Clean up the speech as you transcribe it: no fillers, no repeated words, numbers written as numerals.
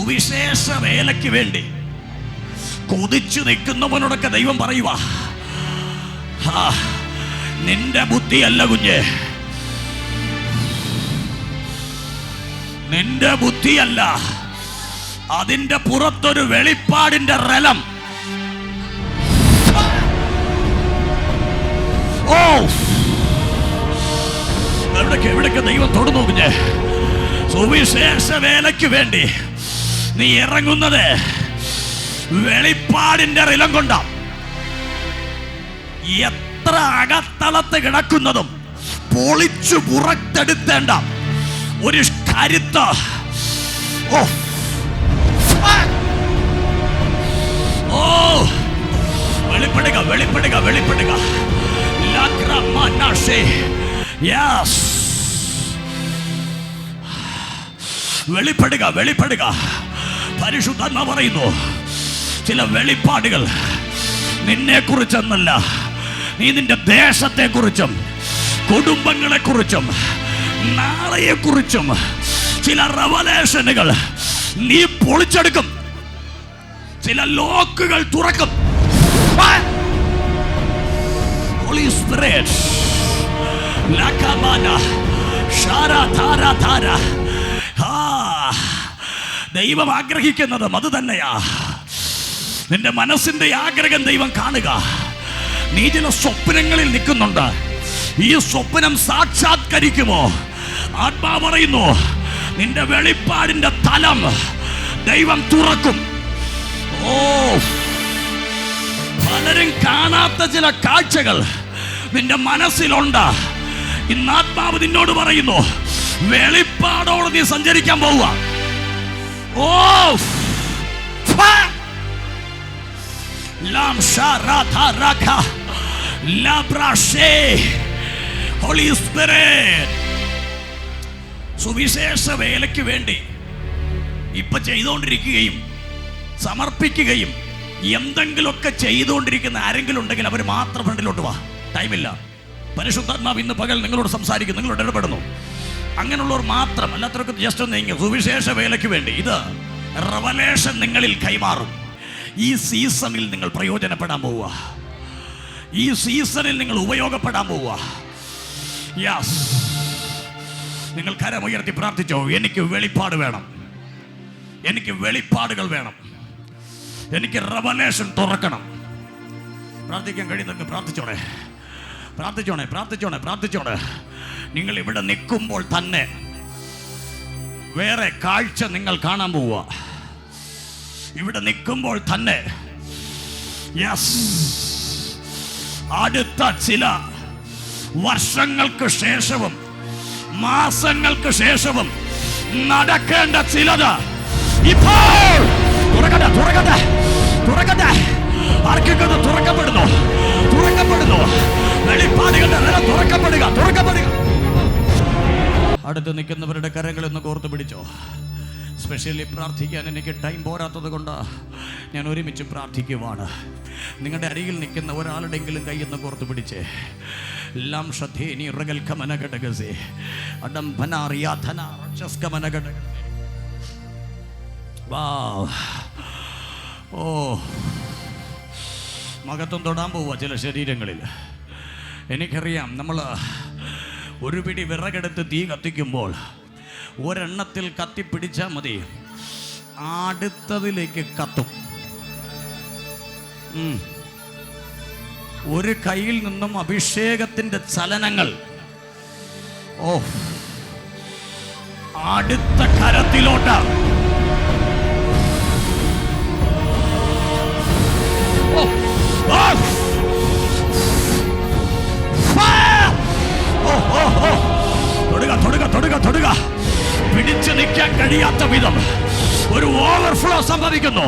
സുവിശേഷ വേലയ്ക്ക് വേണ്ടി കൊതിച്ചു നിൽക്കുന്നവനോടൊക്കെ ദൈവം പറയുക, നിന്റെ ബുദ്ധിയല്ല കുഞ്ഞെ, നിന്റെ ബുദ്ധിയല്ല, അതിന്റെ പുറത്തൊരു വെളിപ്പാടിന്റെ റലം. ഓ, എവിടേക്ക് ദൈവം തൊടുന്നു കുഞ്ഞെ. സുവിശേഷ വേലയ്ക്ക് വേണ്ടി നീ ഇറങ്ങുന്നത് വെളിപ്പാടിന്റെ റിലം കൊണ്ടാ. എത്ര അകത്തളത്ത് കിടക്കുന്നതും പൊളിച്ചു പുറത്തെടുത്തേണ്ട ഒരു കരുത്ത്. വെളിപ്പെടുക, വെളിപ്പെടുക, വെളിപ്പെടുക. വെളിപ്പെടുക, വെളിപ്പെടുക. പരിശുദ്ധാത്മാവ് പറയുന്നു, ചില വെളിപ്പാടുകൾ നിന്നെ കുറിച്ചെന്നല്ല, നീ നിന്റെ ദേശത്തെ കുറിച്ചും കുടുംബങ്ങളെ കുറിച്ചും നാളെയെ കുറിച്ചും ചില റെവലേഷനുകൾ നീ പൊളിച്ചെടുക്കും. ചില ലോക്കുകൾ തുറക്കും. ഹോളി സ്പിരിറ്റ് ദൈവം ആഗ്രഹിക്കുന്നതും അത് തന്നെയാ. നിന്റെ മനസ്സിന്റെ ആഗ്രഹം ദൈവം കാണുക. നീ ചില സ്വപ്നങ്ങളിൽ നിൽക്കുന്നുണ്ട്. ഈ സ്വപ്നം സാക്ഷാത്കരിക്കുമോ? ആത്മാവ് പറയുന്നു, നിന്റെ വെളിപ്പാടിന്റെ തലം ദൈവം തുറക്കും. ഓ, പലരും കാണാത്ത ചില കാഴ്ചകൾ നിന്റെ മനസ്സിലുണ്ട്. ഇന്ന് ആത്മാവ് നിന്നോട് പറയുന്നു, വെളിപ്പാടോട് നീ സഞ്ചരിക്കാൻ പോവുക. ഓ, ഹോളി സ്പിരിറ്റ് സുവിശേഷ വേലയ്ക്ക് വേണ്ടി ഇപ്പൊ ചെയ്തുകൊണ്ടിരിക്കുകയും സമർപ്പിക്കുകയും എന്തെങ്കിലുമൊക്കെ ചെയ്തുകൊണ്ടിരിക്കുന്ന ആരെങ്കിലും ഉണ്ടെങ്കിൽ അവർ മാത്രം ഫ്രണ്ടിലോട്ട് വാ. ടൈമില്ല. പരിശുദ്ധാത്മാവ് ഇന്ന് പകൽ നിങ്ങളോട് സംസാരിക്കും, നിങ്ങളോട് ഇടപെടുന്നു. അങ്ങനെയുള്ളവർ മാത്രം, അല്ലാത്തവർക്ക് ജസ്റ്റ് ഒന്ന് നീങ്ങി സുവിശേഷ വേലയ്ക്ക് വേണ്ടി ഇത് റെവലേഷൻ നിങ്ങളിൽ കൈമാറും. ഈ സീസണിൽ നിങ്ങൾ പ്രയോജനപ്പെടാൻ പോവുക. ഈ സീസണിൽ നിങ്ങൾ ഉപയോഗപ്പെടാൻ പോവുക. യെസ്, നിങ്ങൾ കരമുയർത്തി പ്രാർത്ഥിച്ചോ, എനിക്ക് വെളിപ്പാട് വേണം, എനിക്ക് വെളിപ്പാടുകൾ വേണം, എനിക്ക് റെവലേഷൻ തുറക്കണം. പ്രാർത്ഥിക്കാൻ കഴിയുന്നവർക്ക് പ്രാർത്ഥിച്ചോണേ, പ്രാർത്ഥിച്ചോണേ, പ്രാർത്ഥിച്ചോണേ, പ്രാർത്ഥിച്ചോണേ. നിങ്ങൾ ഇവിടെ നിൽക്കുമ്പോൾ തന്നെ വേറെ കാഴ്ച നിങ്ങൾ കാണാൻ പോവുക. ഇവിടെ നിൽക്കുമ്പോൾ തന്നെ യെസ്, അടുത്ത ചില വർഷങ്ങൾക്ക് ശേഷവും മാസങ്ങൾക്ക് ശേഷവും നടക്കേണ്ട ചിലത് ഇപ്പോൾ തുറക്കട്ടെ, തുറക്കട്ടെ, തുറക്കട്ടെ. ആർക്കൊക്കെ തുറക്കപ്പെടുന്നു, തുറക്കപ്പെടുന്നു. വെളിപ്പാടുകളുടെ നില തുറക്കപ്പെടുക, തുറക്കപ്പെടുക. അടുത്ത് നിൽക്കുന്നവരുടെ കരങ്ങളൊന്ന് കോർത്ത് പിടിച്ചോ. സ്പെഷ്യലി പ്രാർത്ഥിക്കാൻ എനിക്ക് ടൈം പോരാത്തത് കൊണ്ട് ഞാൻ ഒരുമിച്ച് പ്രാർത്ഥിക്കുവാണ്. നിങ്ങളുടെ അരികിൽ നിൽക്കുന്ന ഒരാളുടെങ്കിലും കൈയെന്ന് കോർത്ത് പിടിച്ചേ. ലാം ഷധേനി റഗൽ കമനഘടകസേ അഡംഭനാറിയാധന രക്ഷസ്കമനഘടകസേ. വാവ്, ഓ, മകത്വം തൊടാൻ പോവുക ചില ശരീരങ്ങളിൽ. എനിക്കറിയാം, നമ്മൾ ഒരു പിടി വിറകെടുത്ത് തീ കത്തിക്കുമ്പോൾ ഒരെണ്ണത്തിൽ കത്തിപ്പിടിച്ചാൽ മതി, അടുത്തതിലേക്ക് കത്തും. ഒരു കയ്യിൽ നിന്നും അഭിഷേകത്തിന്റെ ചലനങ്ങൾ അടുത്ത കരത്തിലോട്ട്. തൊടുക, തൊടുക, തൊടുക, തൊടുക. പിടിച്ചു നിൽക്കാൻ കഴിയാത്ത വിധം ഒരു ഓവർഫ്ലോ സംഭവിക്കുന്നു.